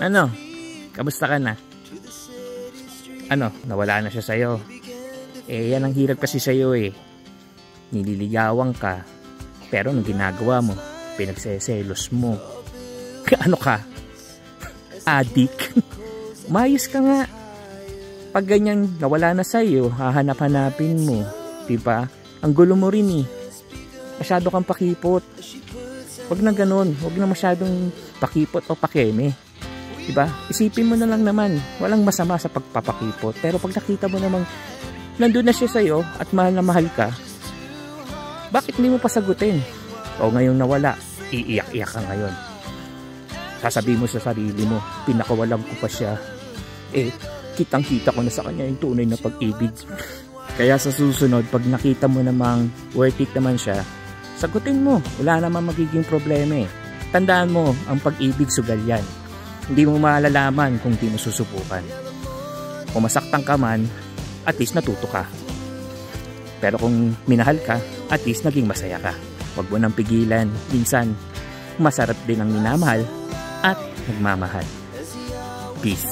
Ano? Kamusta ka na? Ano? Nawala na siya sa'yo. Yan ang hirap kasi sa'yo eh. Nililigawan ka. Pero anong ginagawa mo? Pinagseselos mo. Ano ka? Adik. Mayos ka nga. Pag ganyan nawala na sa'yo, hahanap-hanapin mo. Diba? Ang gulo mo rin eh. Masyado kang pakipot. Huwag na ganun. Huwag na masyadong pakipot o pakeme. Diba? Isipin mo na lang naman. Walang masama sa pagpapakipot. Pero pag nakita mo namang nandun na siya sa'yo at mahal na mahal ka, bakit hindi mo pasagutin? O ngayong nawala, iiyak-iyak ka ngayon. Sasabihin mo sa sarili mo, pinakawalan ko pa siya. Kitang-kita ko na sa kanya yung tunay na pag-ibig. Kaya sa susunod, pag nakita mo namang worth it naman siya, sagutin mo. Wala namang magiging problema eh. Tandaan mo, ang pag-ibig sugal yan. Hindi mo malalaman kung di mo susubukan. Kung masaktan ka man, at least natuto ka. Pero kung minahal ka, at least naging masaya ka. Huwag mo nang pigilan. Minsan, masarap din ang minamahal at nagmamahal. Peace.